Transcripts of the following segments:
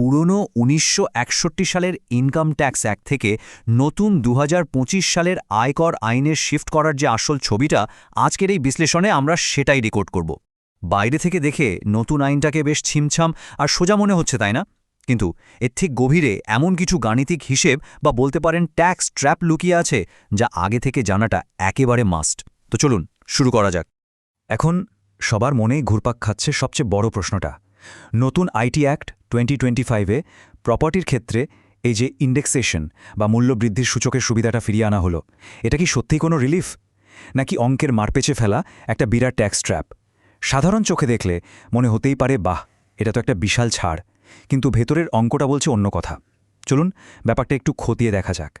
পুরনো ১৯৬১ সালের income tax act থেকে নতুন ২০২৫ সালের আয়কর আইনের শিফট করার যে আসল ছবিটা, আজকের এই বিশ্লেষণে আমরা সেটাই রেকর্ড করব। বাইরে থেকে দেখে নতুন আইনটাকে বেশ ছিমছাম আর সোজা মনে হচ্ছে, তাই না? কিন্তু এর ঠিক গভীরে এমন কিছু গাণিতিক হিসেব বা বলতে পারেন ট্যাক্স ট্র্যাপ লুকিয়ে আছে, যা আগে থেকে জানাটা একেবারে মাস্ট। তো চলুন শুরু করা যাক। এখন সবার মনেই ঘুরপাক খাচ্ছে সবচেয়ে বড় প্রশ্নটা। নতুন আইটি অ্যাক্ট 2025-এ প্রপার্টির ক্ষেত্রে এই যে ইন্ডেক্সেশন বা মূল্যবৃদ্ধির সূচকের সুবিধাটা ফিরিয়ে আনা হলো, এটা কি সত্যিই কোনো রিলিফ, নাকি অঙ্কের মারপেচে ফেলা একটা বিরাট ট্যাক্স ট্র্যাপ? সাধারণ চোখে দেখলে মনে হতেই পারে, বাহ, এটা তো একটা বিশাল ছাড়, কিন্তু ভেতরের অঙ্কটা বলছে অন্য কথা। চলুন ব্যাপারটা একটু খতিয়ে দেখা যাক।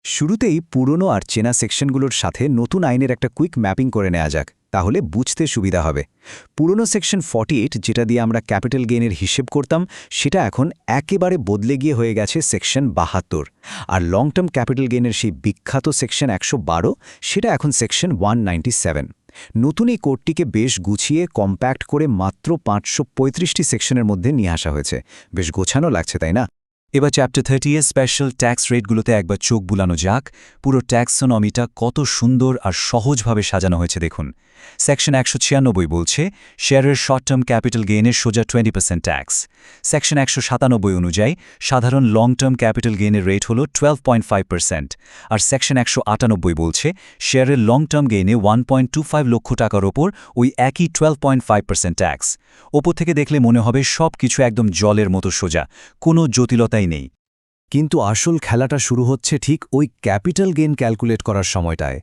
শুরুতেই পুরনো আর চেনা সেকশনগুলোর সাথে নতুন আইনের একটা কুইক ম্যাপিং করে নেওয়া যাক, তাহলে বুঝতে সুবিধা হবে। পুরনো সেকশন 48, যেটা দিয়ে আমরা ক্যাপিটাল গেইনের হিসেব করতাম, সেটা এখন একেবারে বদলে গিয়ে হয়ে গেছে সেকশন 72। আর লং টার্ম ক্যাপিটাল গেইনের সেই বিখ্যাত সেকশন 112, সেটা এখন সেকশন 197। নতুন এই কোডটিকে বেশ গুছিয়ে কম্প্যাক্ট করে মাত্র 535টি সেকশনের মধ্যে নিয়ে আসা হয়েছে। বেশ গোছানো লাগছে, তাই না? এবার চ্যাপ্টার 30-এর স্পেশাল ট্যাক্স রেটগুলোতে একবার চোখ বুলানো যাক। পুরো ট্যাক্সোনমিটা কত সুন্দর আর সহজভাবে সাজানো হয়েছে দেখুন। সেকশন 196 বলছে শেয়ারের শর্ট টার্ম ক্যাপিটাল গেইনের সোজা 20% ট্যাক্স। সেকশন 197 অনুযায়ী সাধারণ লং টার্ম ক্যাপিটাল গেইনের রেট হল 12.5%। আর সেকশন 198 বলছে শেয়ারের লং টার্ম গেইনে 1.25 লক্ষ টাকার ওপর ওই একই 12.5% ট্যাক্স। ওপর থেকে দেখলে মনে হবে সব কিছু একদম জলের মতো সোজা, কোনো জটিলতাই নেই। কিন্তু আসল খেলাটা শুরু হচ্ছে ঠিক ওই ক্যাপিটাল গেইন ক্যালকুলেট করার সময়টায়।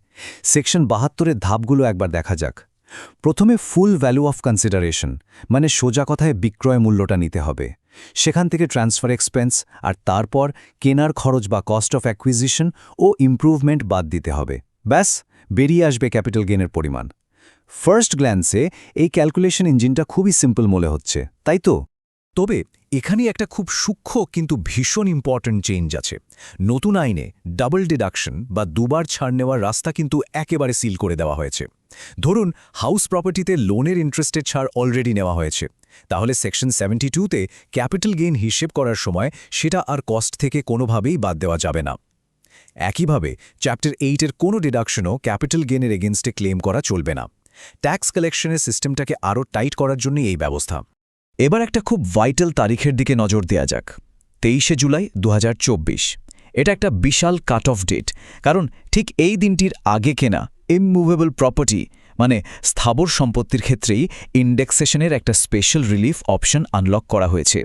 সেকশন 72-এর ধাপগুলো একবার দেখা যাক। প্রথমে ফুল ভ্যালু অফ কনসিডারেশন, মানে সোজা কথায় বিক্রয় মূল্যটা নিতে হবে। সেখান থেকে ট্রান্সফার এক্সপেন্স আর তারপর কেনার খরচ বা কস্ট অফ অ্যাকুইজিশন ও ইমপ্রুভমেন্ট বাদ দিতে হবে। ব্যাস, বেরিয়ে আসবে ক্যাপিটাল গেইনের পরিমাণ। ফার্স্ট গ্ল্যান্সে এই ক্যালকুলেশন ইঞ্জিনটা খুবই সিম্পল মনে হচ্ছে, তাই তো? তবে এখানে একটা খুব সূক্ষ্ম কিন্তু ভীষণ ইম্পর্ট্যান্ট চেঞ্জ আছে। নতুন আইনে ডাবল ডিডাকশন বা দুবার ছাড় নেওয়ার রাস্তা কিন্তু একেবারে সিল করে দেওয়া হয়েছে। ধরুন হাউস প্রপার্টিতে লোনের ইন্টারেস্টের ছাড় অলরেডি নেওয়া হয়েছে, তাহলে সেকশন 72-তে ক্যাপিটাল গেইন হিসেব করার সময় সেটা আর কস্ট থেকে কোনোভাবেই বাদ দেওয়া যাবে না। একইভাবে চ্যাপ্টার 8-এর কোনো ডিডাকশনও ক্যাপিটাল গেইনের এগেনস্টে ক্লেম করা চলবে না। ট্যাক্স কালেকশনের সিস্টেমটাকে আরও টাইট করার জন্যই এই ব্যবস্থা। এবার একটা খুব ভাইটাল তারিখের দিকে নজর দেওয়া যাক। 23শে জুলাই 2024। এটা একটা বিশাল কাট অফ ডেট, কারণ ঠিক এই দিনটির আগে কেনা ইমমুভেবল প্রপার্টি মানে স্থাবর সম্পত্তির ক্ষেত্রেই ইন্ডেক্সেশনের একটা স্পেশাল রিলিফ অপশন আনলক করা হয়েছে।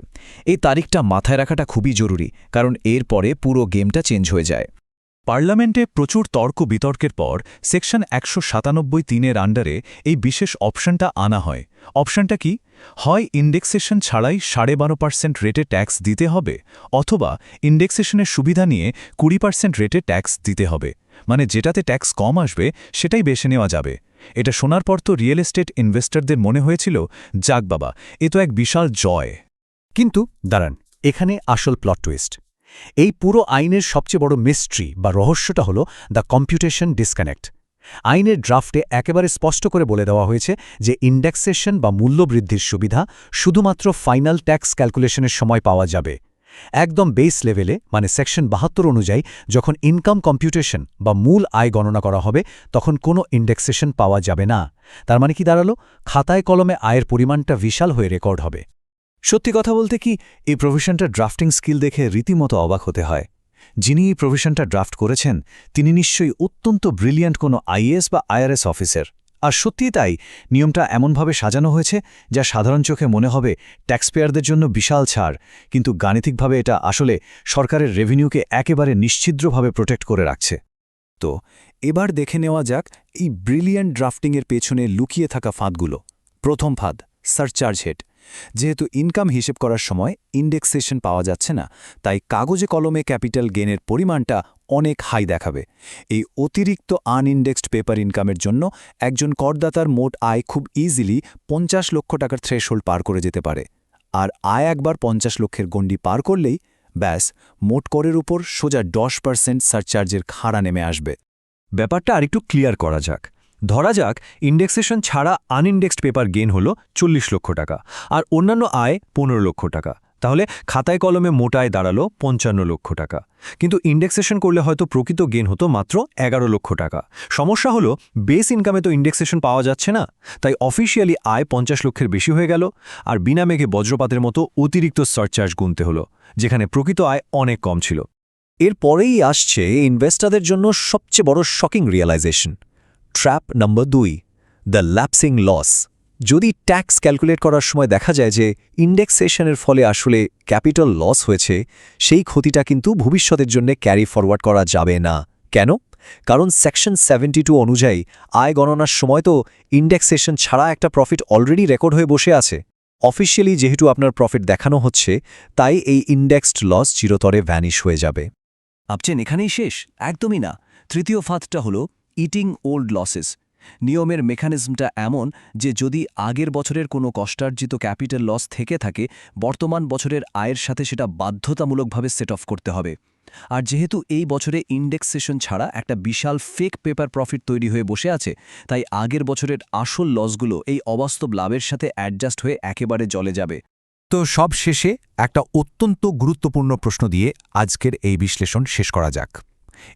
এই তারিখটা মাথায় রাখাটা খুবই জরুরি, কারণ এর পরে পুরো গেমটা চেঞ্জ হয়ে যায়। পার্লামেন্টে প্রচুর তর্ক বিতর্কের পর সেকশন 197(3)-এর আন্ডারে এই বিশেষ অপশনটা আনা হয়। অপশনটা কি? হয় ইন্ডেক্সেশন ছাড়াই 12.5% রেটে ট্যাক্স দিতে হবে, অথবা ইন্ডেক্সেশনের সুবিধা নিয়ে 20% রেটে ট্যাক্স দিতে হবে। মানে যেটাতে ট্যাক্স কম আসবে সেটাই বেছে নেওয়া যাবে। এটা শোনার পর তো রিয়েল এস্টেট ইনভেস্টরদের মনে হয়েছিল, যাক বাবা, এ তো এক বিশাল জয়। কিন্তু দাঁড়ান, এখানে আসল প্লট টুইস্ট। এই পুরো আইনের সবচেয়ে বড় মিস্ট্রি বা রহস্যটা হলো দ্য কম্পিউটেশন ডিসকানেক্ট। আইনের ড্রাফটে একেবারে স্পষ্ট করে বলে দেওয়া হয়েছে যে ইন্ডেক্সেশন বা মূল্যবৃদ্ধির সুবিধা শুধুমাত্র ফাইনাল ট্যাক্স ক্যালকুলেশনের সময় পাওয়া যাবে। একদম বেস লেভেলে, মানে সেকশন 72 অনুযায়ী যখন ইনকাম কম্পিউটেশন বা মূল আয় গণনা করা হবে, তখন কোনো ইন্ডেক্সেশন পাওয়া যাবে না। তার মানে কি দাঁড়ালো? খাতায় কলমে আয়ের পরিমাণটা বিশাল হয়ে রেকর্ড হবে। সত্যি কথা বলতে কি, এই প্রভিশনটা ড্রাফটিং স্কিল দেখে রীতিমতো অবাক হতে হয়। যিনি এই প্রভিশনটা ড্রাফট করেছেন তিনি নিশ্চয়ই অত্যন্ত ব্রিলিয়ান্ট কোনো আইএএস বা আইআরএস অফিসার। আর সত্যিই তাই, নিয়মটা এমনভাবে সাজানো হয়েছে যা সাধারণ চোখে মনে হবে ট্যাক্সপেয়ারদের জন্য বিশাল ছাড়, কিন্তু গাণিতিকভাবে এটা আসলে সরকারের রেভিনিউকে একেবারে নিশ্ছিদ্রভাবে প্রোটেক্ট করে রাখছে। তো এবার দেখে নেওয়া যাক এই ব্রিলিয়ান্ট ড্রাফটিংয়ের পেছনে লুকিয়ে থাকা ফাঁদগুলো। প্রথম ফাঁদ, সারচার্জ হেড। যেহেতু ইনকাম হিসেব করার সময় ইন্ডেক্সেশন পাওয়া যাচ্ছে না, তাই কাগজে কলমে ক্যাপিটাল গেইনের পরিমাণটা অনেক হাই দেখাবে। এই অতিরিক্ত আনইন্ডেক্সড পেপার ইনকামের জন্য একজন করদাতার মোট আয় খুব ইজিলি 50 লক্ষ টাকার থ্রেশহোল্ড পার করে যেতে পারে। আর আয় একবার 50 লক্ষের গণ্ডি পার করলেই ব্যাস, মোট করের উপর সোজা 10% সারচার্জের খাড়া নেমে আসবে। ব্যাপারটা আরেকটু ক্লিয়ার করা যাক। ধরা যাক ইন্ডেক্সেশন ছাড়া আনইন্ডেক্সড পেপার গেইন হল 40 লক্ষ টাকা আর অন্যান্য আয় 15 লক্ষ টাকা। তাহলে খাতায় কলমে মোটায় দাঁড়ালো ৫৫ লক্ষ টাকা, কিন্তু ইন্ডেক্সেশন করলে হয়তো প্রকৃত গেন হতো মাত্র ১১ লক্ষ টাকা। সমস্যা হলো বেস ইনকামে তো ইন্ডেক্সেশন পাওয়া যাচ্ছে না, তাই অফিসিয়ালি আয় ৫০ লক্ষের বেশি হয়ে গেল, আর বিনা মেঘে বজ্রপাতের মতো অতিরিক্ত সারচার্জ গুনতে হলো, যেখানে প্রকৃত আয় অনেক কম ছিল। এরপরেই আসছে ইনভেস্টরদের জন্য সবচেয়ে বড় shocking realisation, trap number ২, the lapsing loss. যদি ট্যাক্স ক্যালকুলেট করার সময় দেখা যায় যে ইন্ডেক্সেশনের ফলে আসলে ক্যাপিটাল লস হয়েছে, সেই ক্ষতিটা কিন্তু ভবিষ্যতের জন্য ক্যারি ফরওয়ার্ড করা যাবে না। কেন? কারণ সেকশন 72 অনুযায়ী আয় গণনার সময় তো ইন্ডেক্সেশন ছাড়া একটা প্রফিট অলরেডি রেকর্ড হয়ে বসে আছে। অফিসিয়ালি যেহেতু আপনার প্রফিট দেখানো হচ্ছে, তাই এই ইন্ডেক্সড লস চিরতরে ভ্যানিশ হয়ে যাবে। ভাবছেন এখানেই শেষ? একদমই না। তৃতীয় ফাঁদটা হলো ইটিং ওল্ড লসেস। নিয়মের মেকানিজমটা এমন যে যদি আগের বছরের কোনো কষ্টার্জিত ক্যাপিটাল লস থেকে থাকে, বর্তমান বছরের আয়ের সাথে সেটা বাধ্যতামূলকভাবে সেট অফ করতে হবে। আর যেহেতু এই বছরে ইন্ডেক্সেশন ছাড়া একটা বিশাল ফেক পেপার প্রফিট তৈরি হয়ে বসে আছে, তাই আগের বছরের আসল লসগুলো এই অবাস্তব লাভের সাথে অ্যাডজাস্ট হয়ে একেবারে জলে যাবে। তো সব শেষে একটা অত্যন্ত গুরুত্বপূর্ণ প্রশ্ন দিয়ে আজকের এই বিশ্লেষণ শেষ করা যাক।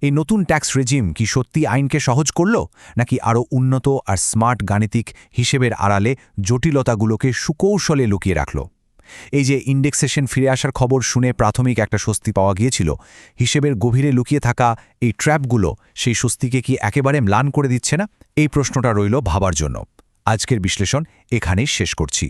এই নতুন ট্যাক্স রেজিম কি সত্যি আইনকে সহজ করল, নাকি আরও উন্নত আর স্মার্ট গাণিতিক হিসেবের আড়ালে জটিলতাগুলোকে সুকৌশলে লুকিয়ে রাখল? এই যে ইন্ডেক্সেশন ফিরে আসার খবর শুনে প্রাথমিক একটা স্বস্তি পাওয়া গিয়েছিল, হিসেবের গভীরে লুকিয়ে থাকা এই ট্র্যাপগুলো সেই স্বস্তিকে কি একেবারে ম্লান করে দিচ্ছে না? এই প্রশ্নটা রইল ভাবার জন্য। আজকের বিশ্লেষণ এখানেই শেষ করছি।